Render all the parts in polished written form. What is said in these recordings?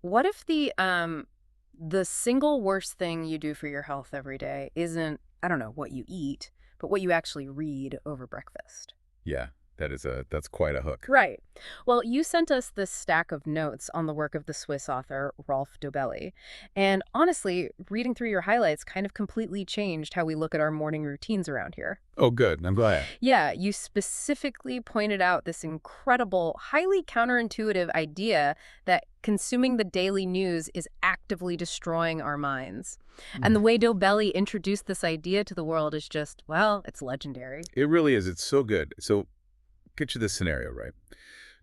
what if the single worst thing you do for your health every day isn't, I don't know, what you eat, but what you actually read over breakfast? Yeah, that's quite a hook. Right. Well, you sent us this stack of notes on the work of the Swiss author Rolf Dobelli. And honestly, reading through your highlights kind of completely changed how we look at our morning routines around here. Oh, good. I'm glad. Yeah, you specifically pointed out this incredible, highly counterintuitive idea that consuming the daily news is actively destroying our minds. And the way Dobelli introduced this idea to the world is just, well, it's legendary. It really is. It's so good. So picture this scenario, right?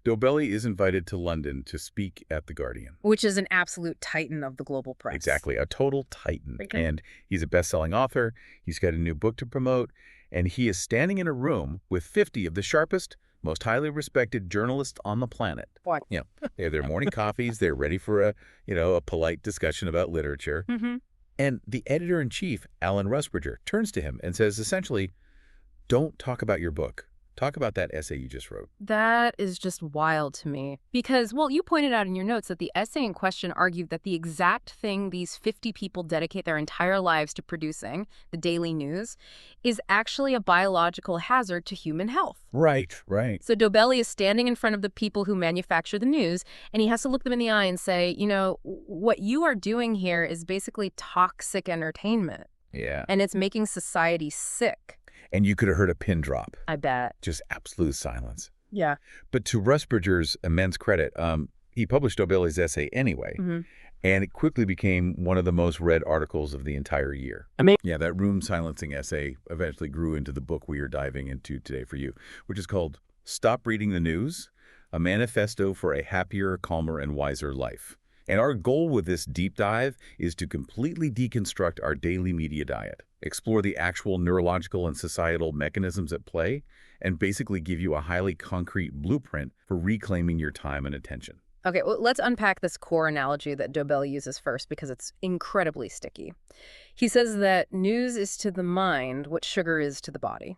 Dobelli is invited to London to speak at The Guardian. Which is an absolute titan of the global press. Exactly, a total titan. Okay. And he's a best-selling author. He's got a new book to promote. And he is standing in a room with 50 of the sharpest, most highly respected journalists on the planet. What? You know, they have their morning coffees. They're ready for a polite discussion about literature. Mm-hmm. And the editor-in-chief, Alan Rusbridger, turns to him and says, essentially, don't talk about your book. Talk about that essay you just wrote. That is just wild to me. Because, well, you pointed out in your notes that the essay in question argued that the exact thing these 50 people dedicate their entire lives to producing, the daily news, is actually a biological hazard to human health. Right. So Dobelli is standing in front of the people who manufacture the news, and he has to look them in the eye and say, you know, what you are doing here is basically toxic entertainment. Yeah. And it's making society sick. And you could have heard a pin drop. I bet. Just absolute silence. Yeah. But to Rusbridger's immense credit, he published Dobelli's essay anyway, and it quickly became one of the most read articles of the entire year. Yeah, that room-silencing essay eventually grew into the book we are diving into today for you, which is called Stop Reading the News, A Manifesto for a Happier, Calmer, and Wiser Life. And our goal with this deep dive is to completely deconstruct our daily media diet, explore the actual neurological and societal mechanisms at play, and basically give you a highly concrete blueprint for reclaiming your time and attention. Okay, well, let's unpack this core analogy that Dobelli uses first because it's incredibly sticky. He says that news is to the mind what sugar is to the body.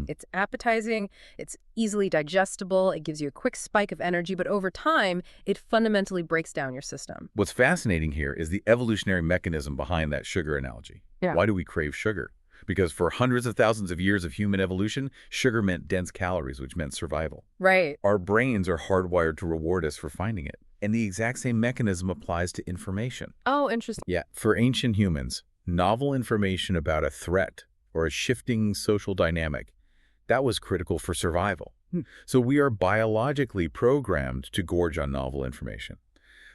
It's appetizing, it's easily digestible, it gives you a quick spike of energy, but over time, it fundamentally breaks down your system. What's fascinating here is the evolutionary mechanism behind that sugar analogy. Yeah. Why do we crave sugar? Because for hundreds of thousands of years of human evolution, sugar meant dense calories, which meant survival. Right. Our brains are hardwired to reward us for finding it. And the exact same mechanism applies to information. Oh, interesting. Yeah, for ancient humans, novel information about a threat or a shifting social dynamic, that was critical for survival. So we are biologically programmed to gorge on novel information.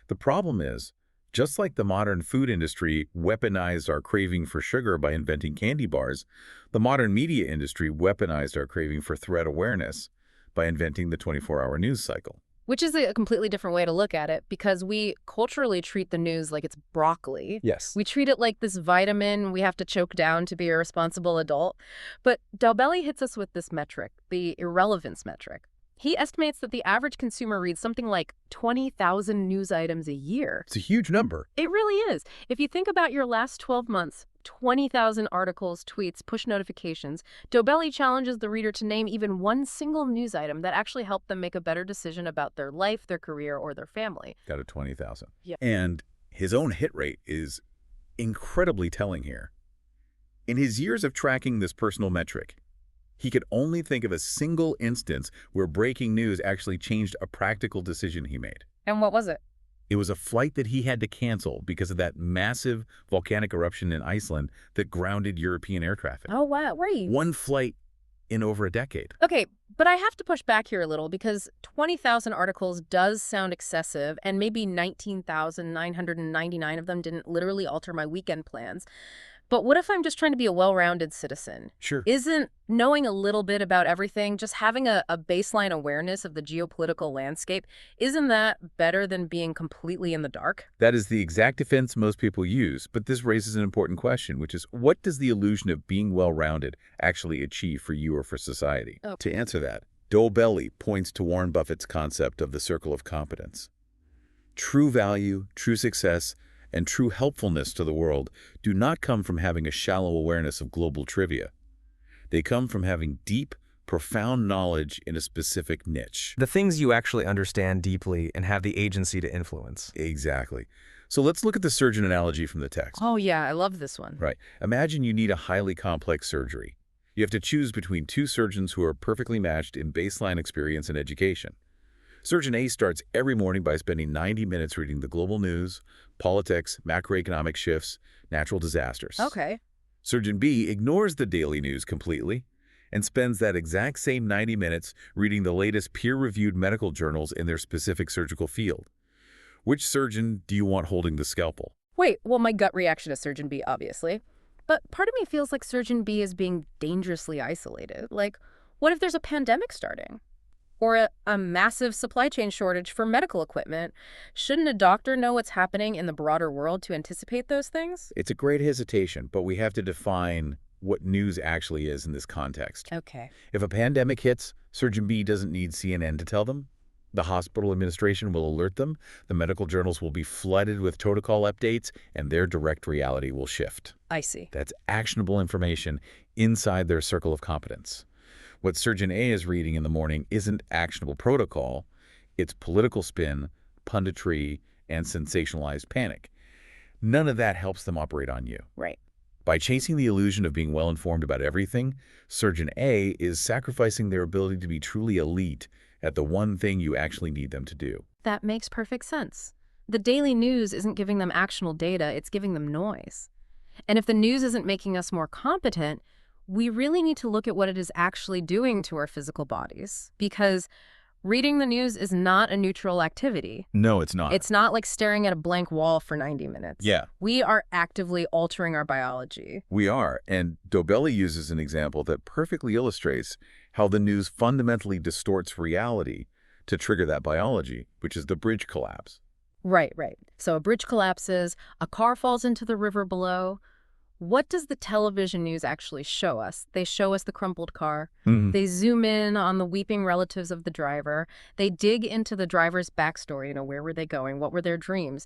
The problem is, just like the modern food industry weaponized our craving for sugar by inventing candy bars, the modern media industry weaponized our craving for threat awareness by inventing the 24-hour news cycle. Which is a completely different way to look at it because we culturally treat the news like it's broccoli. Yes. We treat it like this vitamin we have to choke down to be a responsible adult. But Dobelli hits us with this metric, the irrelevance metric. He estimates that the average consumer reads something like 20,000 news items a year. It's a huge number. It really is. If you think about your last 12 months, 20,000 articles, tweets, push notifications, Dobelli challenges the reader to name even one single news item that actually helped them make a better decision about their life, their career, or their family. Got a 20,000. Yeah. And his own hit rate is incredibly telling here. In his years of tracking this personal metric, he could only think of a single instance where breaking news actually changed a practical decision he made. And what was it? It was a flight that he had to cancel because of that massive volcanic eruption in Iceland that grounded European air traffic. Oh, wow. Right. One flight in over a decade. Okay, but I have to push back here a little because 20,000 articles does sound excessive, and maybe 19,999 of them didn't literally alter my weekend plans. But what if I'm just trying to be a well-rounded citizen? Sure. Isn't knowing a little bit about everything, just having a baseline awareness of the geopolitical landscape, isn't that better than being completely in the dark? That is the exact defense most people use, but this raises an important question, which is, what does the illusion of being well-rounded actually achieve for you or for society? Oh. To answer that, Dobelli points to Warren Buffett's concept of the circle of competence. True value, true success, and true helpfulness to the world do not come from having a shallow awareness of global trivia. They come from having deep, profound knowledge in a specific niche. The things you actually understand deeply and have the agency to influence. Exactly. So let's look at the surgeon analogy from the text. Oh, yeah, I love this one. Right. Imagine you need a highly complex surgery. You have to choose between two surgeons who are perfectly matched in baseline experience and education. Surgeon A starts every morning by spending 90 minutes reading the global news, politics, macroeconomic shifts, natural disasters. Okay. Surgeon B ignores the daily news completely and spends that exact same 90 minutes reading the latest peer-reviewed medical journals in their specific surgical field. Which surgeon do you want holding the scalpel? Wait, well, my gut reaction is Surgeon B, obviously. But part of me feels like Surgeon B is being dangerously isolated. Like, what if there's a pandemic starting? Or a massive supply chain shortage for medical equipment? Shouldn't a doctor know what's happening in the broader world to anticipate those things? It's a great hesitation, but we have to define what news actually is in this context. Okay. If a pandemic hits, Surgeon B doesn't need CNN to tell them. The hospital administration will alert them, the medical journals will be flooded with protocol updates, and their direct reality will shift. I see. That's actionable information inside their circle of competence. What Surgeon A is reading in the morning isn't actionable protocol, it's political spin, punditry, and sensationalized panic. None of that helps them operate on you. Right. By chasing the illusion of being well-informed about everything, Surgeon A is sacrificing their ability to be truly elite at the one thing you actually need them to do. That makes perfect sense. The daily news isn't giving them actionable data, it's giving them noise. And if the news isn't making us more competent, we really need to look at what it is actually doing to our physical bodies. Because reading the news is not a neutral activity. No, it's not. It's not like staring at a blank wall for 90 minutes. Yeah. We are actively altering our biology. We are, and Dobelli uses an example that perfectly illustrates how the news fundamentally distorts reality to trigger that biology, which is the bridge collapse. Right. So a bridge collapses, a car falls into the river below. What does the television news actually show us? They show us the crumpled car. They zoom in on the weeping relatives of the driver. They dig into the driver's backstory. Where were they going? What were their dreams?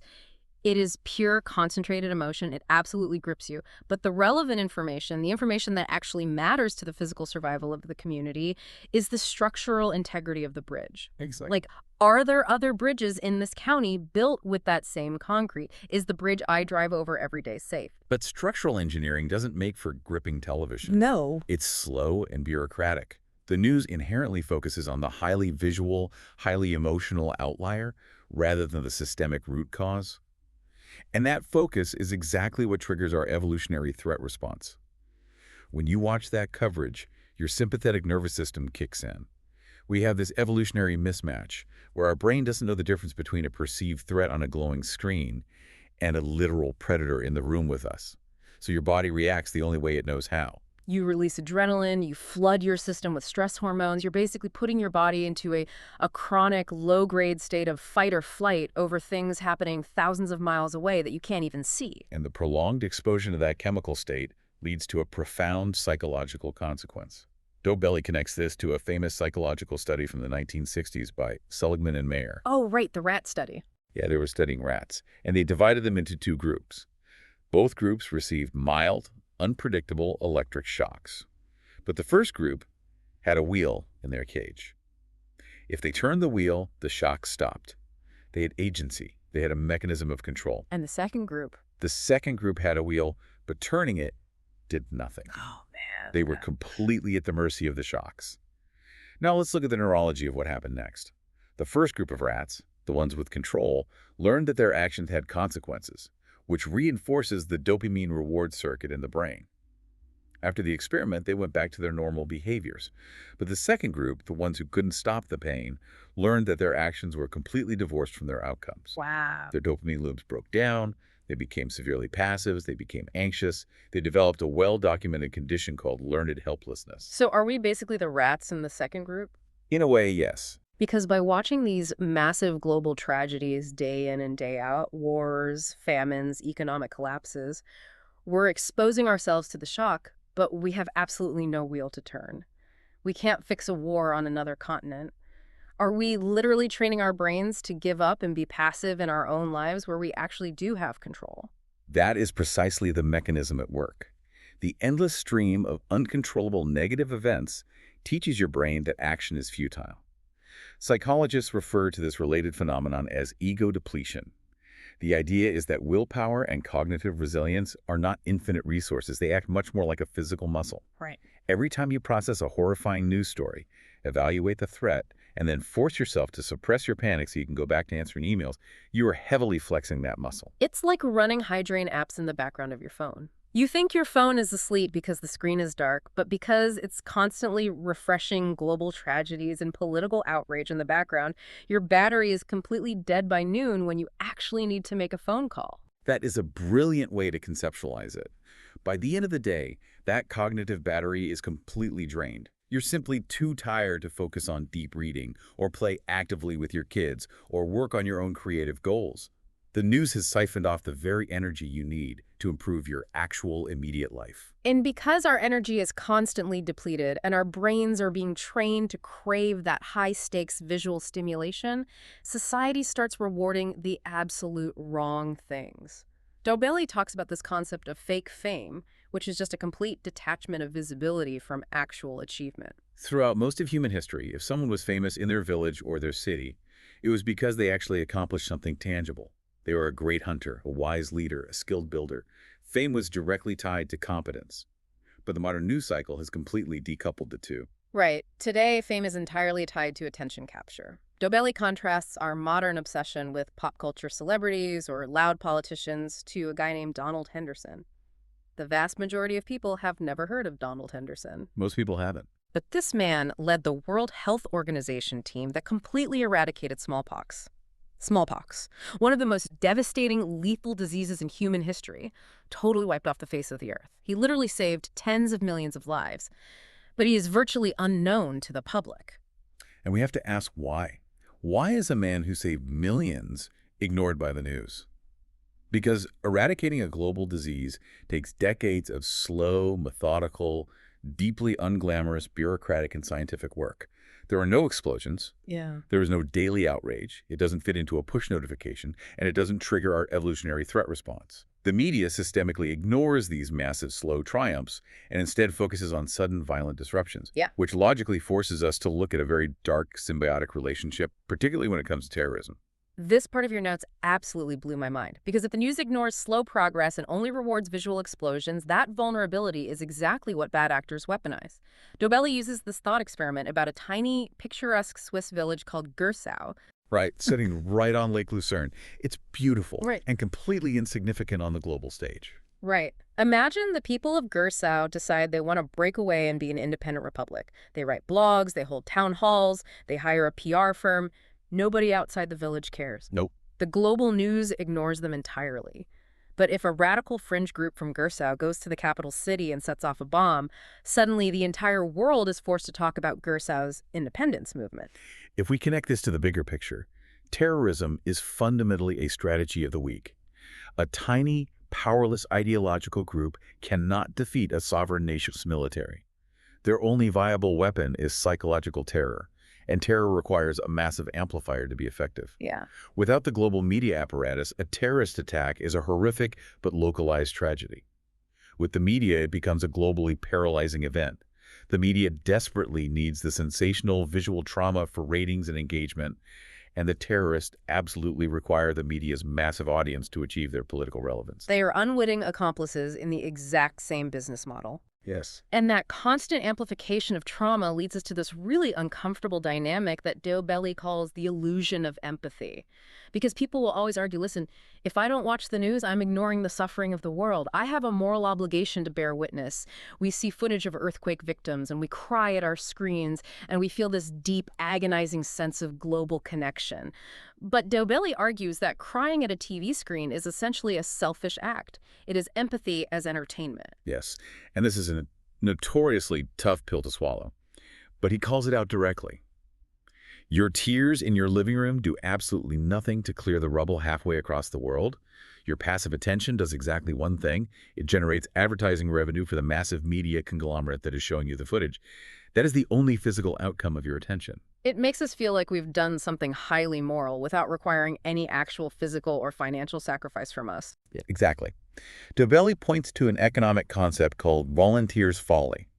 It is pure, concentrated emotion. It absolutely grips you. But the relevant information, the information that actually matters to the physical survival of the community, is the structural integrity of the bridge. Exactly. Like, are there other bridges in this county built with that same concrete? Is the bridge I drive over every day safe? But structural engineering doesn't make for gripping television. No. It's slow and bureaucratic. The news inherently focuses on the highly visual, highly emotional outlier rather than the systemic root cause. And that focus is exactly what triggers our evolutionary threat response. When you watch that coverage, your sympathetic nervous system kicks in. We have this evolutionary mismatch where our brain doesn't know the difference between a perceived threat on a glowing screen and a literal predator in the room with us. So your body reacts the only way it knows how. You release adrenaline, you flood your system with stress hormones. You're basically putting your body into a chronic, low-grade state of fight or flight over things happening thousands of miles away that you can't even see. And the prolonged exposure to that chemical state leads to a profound psychological consequence. Dobelli connects this to a famous psychological study from the 1960s by Seligman and Mayer. Oh, right, the rat study. Yeah, they were studying rats, and they divided them into two groups. Both groups received mild, unpredictable electric shocks. But the first group had a wheel in their cage. If they turned the wheel, the shock stopped. They had agency. They had a mechanism of control. And the second group? The second group had a wheel, but turning it did nothing. Oh, man. They were completely at the mercy of the shocks. Now let's look at the neurology of what happened next. The first group of rats, the ones with control, learned that their actions had consequences, which reinforces the dopamine reward circuit in the brain. After the experiment, they went back to their normal behaviors. But the second group, the ones who couldn't stop the pain, learned that their actions were completely divorced from their outcomes. Wow. Their dopamine loops broke down, they became severely passive, they became anxious, they developed a well-documented condition called learned helplessness. So are we basically the rats in the second group? In a way, yes. Because by watching these massive global tragedies day in and day out, wars, famines, economic collapses, we're exposing ourselves to the shock, but we have absolutely no wheel to turn. We can't fix a war on another continent. Are we literally training our brains to give up and be passive in our own lives where we actually do have control? That is precisely the mechanism at work. The endless stream of uncontrollable negative events teaches your brain that action is futile. Psychologists refer to this related phenomenon as ego depletion. The idea is that willpower and cognitive resilience are not infinite resources. They act much more like a physical muscle. Right. Every time you process a horrifying news story, evaluate the threat, and then force yourself to suppress your panic so you can go back to answering emails, you are heavily flexing that muscle. It's like running hydrain apps in the background of your phone. You think your phone is asleep because the screen is dark, but because it's constantly refreshing global tragedies and political outrage in the background, your battery is completely dead by noon when you actually need to make a phone call. That is a brilliant way to conceptualize it. By the end of the day, that cognitive battery is completely drained. You're simply too tired to focus on deep reading, or play actively with your kids, or work on your own creative goals. The news has siphoned off the very energy you need to improve your actual immediate life. And because our energy is constantly depleted and our brains are being trained to crave that high-stakes visual stimulation, society starts rewarding the absolute wrong things. Dobelli talks about this concept of fake fame, which is just a complete detachment of visibility from actual achievement. Throughout most of human history, if someone was famous in their village or their city, it was because they actually accomplished something tangible. They were a great hunter, a wise leader, a skilled builder. Fame was directly tied to competence. But the modern news cycle has completely decoupled the two. Right. Today, fame is entirely tied to attention capture. Dobelli contrasts our modern obsession with pop culture celebrities or loud politicians to a guy named Donald Henderson. The vast majority of people have never heard of Donald Henderson. Most people haven't. But this man led the World Health Organization team that completely eradicated smallpox. Smallpox, one of the most devastating, lethal diseases in human history, totally wiped off the face of the earth. He literally saved tens of millions of lives, but he is virtually unknown to the public. And we have to ask why. Why is a man who saved millions ignored by the news? Because eradicating a global disease takes decades of slow, methodical, deeply unglamorous, bureaucratic, and scientific work. There are no explosions. Yeah. There is no daily outrage. It doesn't fit into a push notification, and it doesn't trigger our evolutionary threat response. The media systemically ignores these massive, slow triumphs and instead focuses on sudden, violent disruptions, which logically forces us to look at a very dark, symbiotic relationship, particularly when it comes to terrorism. This part of your notes absolutely blew my mind, because if the news ignores slow progress and only rewards visual explosions, that vulnerability is exactly what bad actors weaponize. Dobelli uses this thought experiment about a tiny, picturesque Swiss village called Gersau. Right, sitting right on Lake Lucerne. It's beautiful and completely insignificant on the global stage. Right. Imagine the people of Gersau decide they want to break away and be an independent republic. They write blogs, they hold town halls, they hire a PR firm. Nobody outside the village cares. Nope. The global news ignores them entirely. But if a radical fringe group from Gersau goes to the capital city and sets off a bomb, suddenly the entire world is forced to talk about Gersau's independence movement. If we connect this to the bigger picture, terrorism is fundamentally a strategy of the weak. A tiny, powerless ideological group cannot defeat a sovereign nation's military. Their only viable weapon is psychological terror. And terror requires a massive amplifier to be effective. Yeah. Without the global media apparatus, a terrorist attack is a horrific but localized tragedy. With the media, it becomes a globally paralyzing event. The media desperately needs the sensational visual trauma for ratings and engagement, and the terrorists absolutely require the media's massive audience to achieve their political relevance. They are unwitting accomplices in the exact same business model. Yes. And that constant amplification of trauma leads us to this really uncomfortable dynamic that Dobelli calls the illusion of empathy. Because people will always argue, listen, if I don't watch the news, I'm ignoring the suffering of the world. I have a moral obligation to bear witness. We see footage of earthquake victims and we cry at our screens and we feel this deep, agonizing sense of global connection. But Dobelli argues that crying at a TV screen is essentially a selfish act. It is empathy as entertainment. Yes, and this is a notoriously tough pill to swallow. But he calls it out directly. Your tears in your living room do absolutely nothing to clear the rubble halfway across the world. Your passive attention does exactly one thing. It generates advertising revenue for the massive media conglomerate that is showing you the footage. That is the only physical outcome of your attention. It makes us feel like we've done something highly moral without requiring any actual physical or financial sacrifice from us. Yeah, exactly. Dobelli points to an economic concept called volunteer's folly.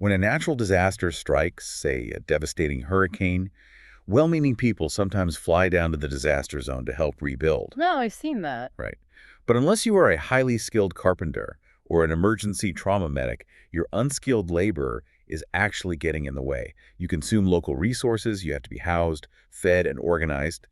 When a natural disaster strikes, say a devastating hurricane, well-meaning people sometimes fly down to the disaster zone to help rebuild. No, I've seen that. Right. But unless you are a highly skilled carpenter or an emergency trauma medic, your unskilled labor is actually getting in the way. You consume local resources, you have to be housed, fed, and organized.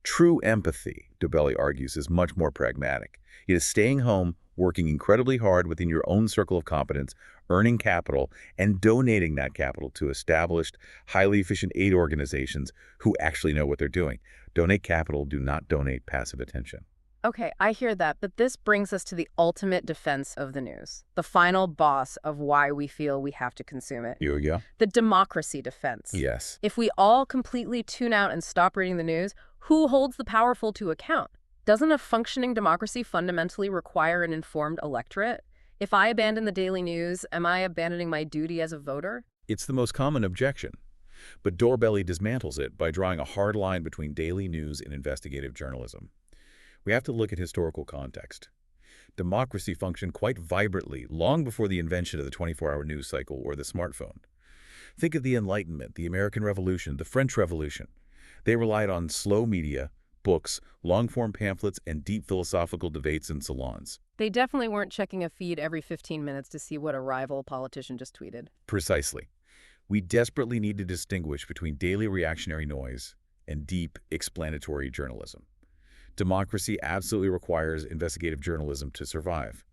True empathy, Dobelli argues, is much more pragmatic. It is staying home, working incredibly hard within your own circle of competence, earning capital, and donating that capital to established, highly efficient aid organizations who actually know what they're doing. Donate capital, do not donate passive attention. Okay, I hear that, but this brings us to the ultimate defense of the news, the final boss of why we feel we have to consume it. Here we go. The democracy defense. Yes. If we all completely tune out and stop reading the news, who holds the powerful to account? Doesn't a functioning democracy fundamentally require an informed electorate? If I abandon the daily news, am I abandoning my duty as a voter? It's the most common objection. But Dobelli dismantles it by drawing a hard line between daily news and investigative journalism. We have to look at historical context. Democracy functioned quite vibrantly long before the invention of the 24-hour news cycle or the smartphone. Think of the Enlightenment, the American Revolution, the French Revolution. They relied on slow media, books, long-form pamphlets, and deep philosophical debates in salons. They definitely weren't checking a feed every 15 minutes to see what a rival politician just tweeted. Precisely. We desperately need to distinguish between daily reactionary noise and deep explanatory journalism. Democracy absolutely requires investigative journalism to survive.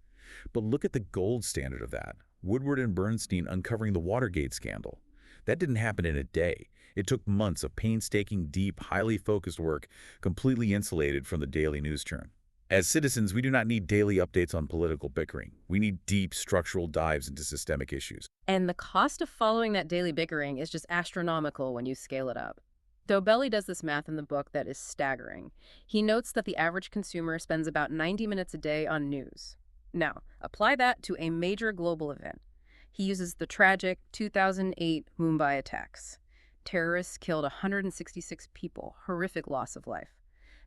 But look at the gold standard of that, Woodward and Bernstein uncovering the Watergate scandal. That didn't happen in a day. It took months of painstaking, deep, highly focused work, completely insulated from the daily news churn. As citizens, we do not need daily updates on political bickering. We need deep, structural dives into systemic issues. And the cost of following that daily bickering is just astronomical when you scale it up. Dobelli does this math in the book that is staggering. He notes that the average consumer spends about 90 minutes a day on news. Now, apply that to a major global event. He uses the tragic 2008 Mumbai attacks. Terrorists killed 166 people, horrific loss of life.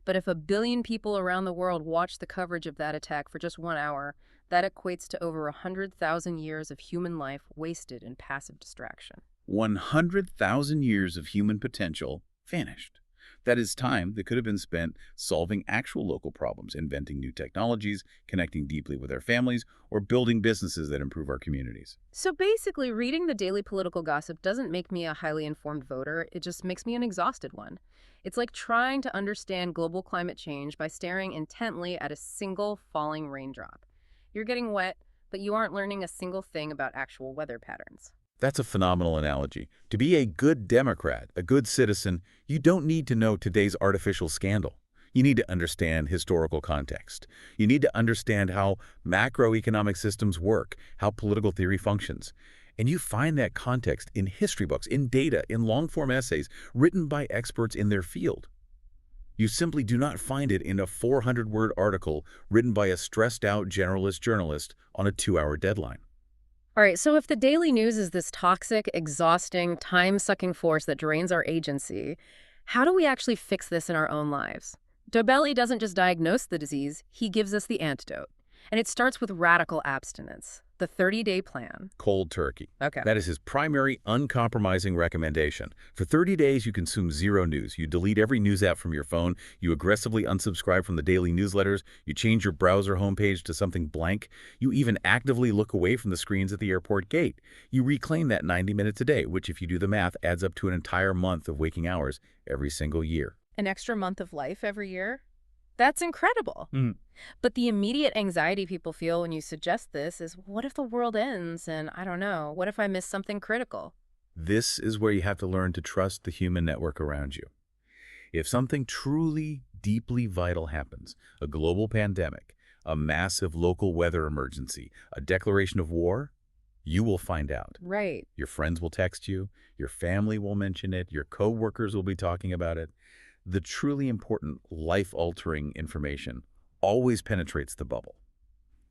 But if 1 billion people around the world watch the coverage of that attack for just 1 hour, that equates to over 100,000 years of human life wasted in passive distraction. 100,000 years of human potential vanished. That is time that could have been spent solving actual local problems, inventing new technologies, connecting deeply with our families, or building businesses that improve our communities. So basically, reading the daily political gossip doesn't make me a highly informed voter, it just makes me an exhausted one. It's like trying to understand global climate change by staring intently at a single falling raindrop. You're getting wet, but you aren't learning a single thing about actual weather patterns. That's a phenomenal analogy. To be a good Democrat, a good citizen, you don't need to know today's artificial scandal. You need to understand historical context. You need to understand how macroeconomic systems work, how political theory functions. And you find that context in history books, in data, in long-form essays written by experts in their field. You simply do not find it in a 400-word article written by a stressed-out generalist journalist on a 2-hour deadline. All right, so if the daily news is this toxic, exhausting, time-sucking force that drains our agency, how do we actually fix this in our own lives? Dobelli doesn't just diagnose the disease, he gives us the antidote. And it starts with radical abstinence, the 30-day plan. Cold turkey. Okay. That is his primary, uncompromising recommendation. For 30 days, you consume zero news. You delete every news app from your phone. You aggressively unsubscribe from the daily newsletters. You change your browser homepage to something blank. You even actively look away from the screens at the airport gate. You reclaim that 90 minutes a day, which, if you do the math, adds up to an entire month of waking hours every single year. An extra month of life every year? That's incredible. But the immediate anxiety people feel when you suggest this is, what if the world ends and, I don't know, what if I miss something critical? This is where you have to learn to trust the human network around you. If something truly, deeply vital happens, a global pandemic, a massive local weather emergency, a declaration of war, you will find out. Right. Your friends will text you, your family will mention it, your coworkers will be talking about it. The truly important, life-altering information always penetrates the bubble.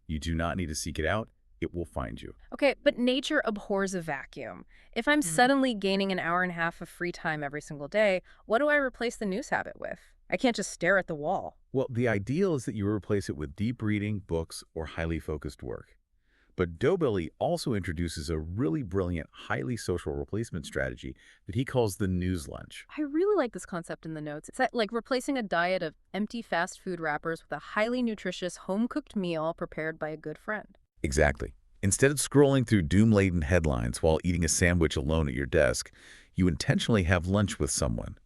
You do not need to seek it out. It will find you. Okay, but nature abhors a vacuum. If I'm suddenly gaining an hour and a half of free time every single day, what do I replace the news habit with? I can't just stare at the wall. Well, the ideal is that you replace it with deep reading, books, or highly focused work. But Dobelli also introduces a really brilliant, highly social replacement strategy that he calls the news lunch. I really like this concept in the notes. It's like replacing a diet of empty fast food wrappers with a highly nutritious home-cooked meal prepared by a good friend. Exactly. Instead of scrolling through doom-laden headlines while eating a sandwich alone at your desk, you intentionally have lunch with someone.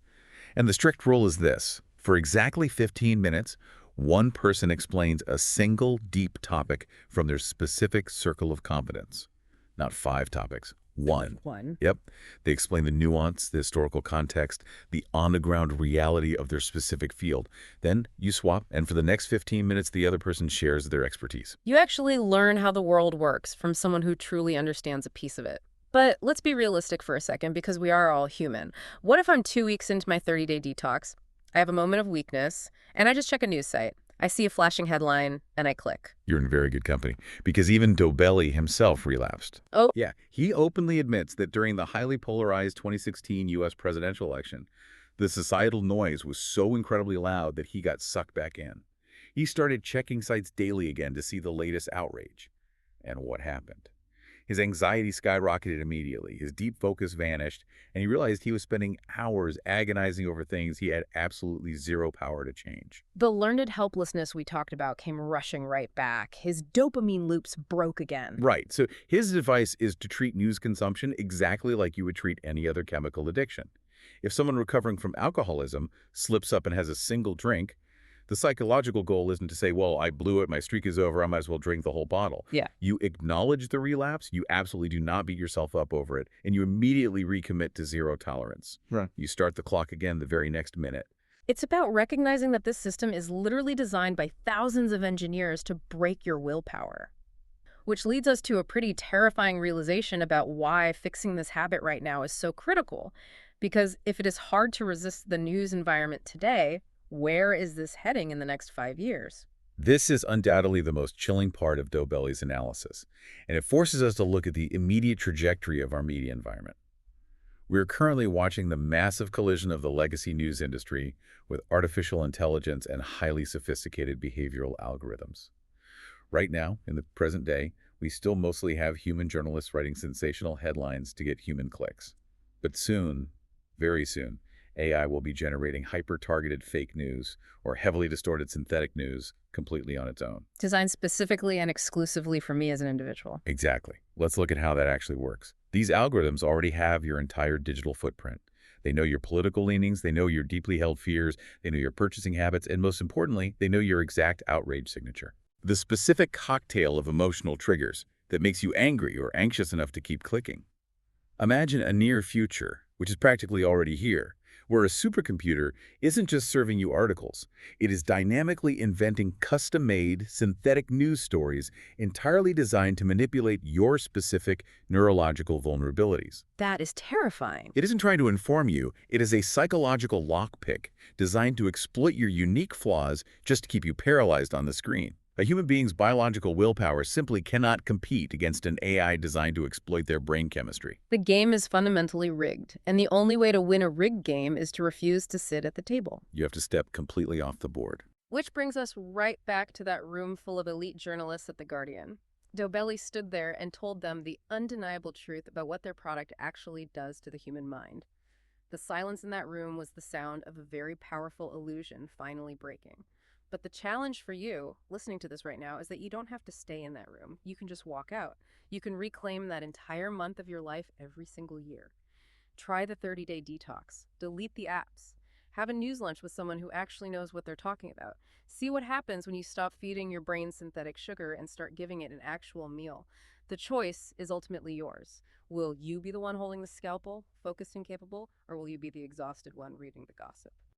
And the strict rule is this. For exactly 15 minutes, one person explains a single deep topic from their specific circle of competence. Not 5 topics, one. One. Yep. They explain the nuance, the historical context, the on-the-ground reality of their specific field. Then you swap, and for the next 15 minutes, the other person shares their expertise. You actually learn how the world works from someone who truly understands a piece of it. But let's be realistic for a second, because we are all human. What if I'm 2 weeks into my 30-day detox, I have a moment of weakness, and I just check a news site? I see a flashing headline, and I click. You're in very good company, because even Dobelli himself relapsed. Oh. Yeah, he openly admits that during the highly polarized 2016 U.S. presidential election, the societal noise was so incredibly loud that he got sucked back in. He started checking sites daily again to see the latest outrage. And what happened? His anxiety skyrocketed immediately, his deep focus vanished, and he realized he was spending hours agonizing over things he had absolutely zero power to change. The learned helplessness we talked about came rushing right back. His dopamine loops broke again. Right, so his advice is to treat news consumption exactly like you would treat any other chemical addiction. If someone recovering from alcoholism slips up and has a single drink, the psychological goal isn't to say, well, I blew it, my streak is over, I might as well drink the whole bottle. Yeah. You acknowledge the relapse, you absolutely do not beat yourself up over it, and you immediately recommit to zero tolerance. Right. You start the clock again the very next minute. It's about recognizing that this system is literally designed by thousands of engineers to break your willpower. Which leads us to a pretty terrifying realization about why fixing this habit right now is so critical. Because if it is hard to resist the news environment today, where is this heading in the next 5 years? This is undoubtedly the most chilling part of Dobelli's analysis, and it forces us to look at the immediate trajectory of our media environment. We're currently watching the massive collision of the legacy news industry with artificial intelligence and highly sophisticated behavioral algorithms. Right now, in the present day, we still mostly have human journalists writing sensational headlines to get human clicks. But soon, very soon, AI will be generating hyper-targeted fake news or heavily distorted synthetic news completely on its own. Designed specifically and exclusively for me as an individual. Exactly. Let's look at how that actually works. These algorithms already have your entire digital footprint. They know your political leanings, they know your deeply held fears, they know your purchasing habits, and most importantly, they know your exact outrage signature. The specific cocktail of emotional triggers that makes you angry or anxious enough to keep clicking. Imagine a near future, which is practically already here, where a supercomputer isn't just serving you articles. It is dynamically inventing custom-made synthetic news stories entirely designed to manipulate your specific neurological vulnerabilities. That is terrifying. It isn't trying to inform you. It is a psychological lockpick designed to exploit your unique flaws just to keep you paralyzed on the screen. A human being's biological willpower simply cannot compete against an AI designed to exploit their brain chemistry. The game is fundamentally rigged, and the only way to win a rigged game is to refuse to sit at the table. You have to step completely off the board. Which brings us right back to that room full of elite journalists at The Guardian. Dobelli stood there and told them the undeniable truth about what their product actually does to the human mind. The silence in that room was the sound of a very powerful illusion finally breaking. But the challenge for you, listening to this right now, is that you don't have to stay in that room. You can just walk out. You can reclaim that entire month of your life every single year. Try the 30-day detox. Delete the apps. Have a news lunch with someone who actually knows what they're talking about. See what happens when you stop feeding your brain synthetic sugar and start giving it an actual meal. The choice is ultimately yours. Will you be the one holding the scalpel, focused and capable, or will you be the exhausted one reading the gossip?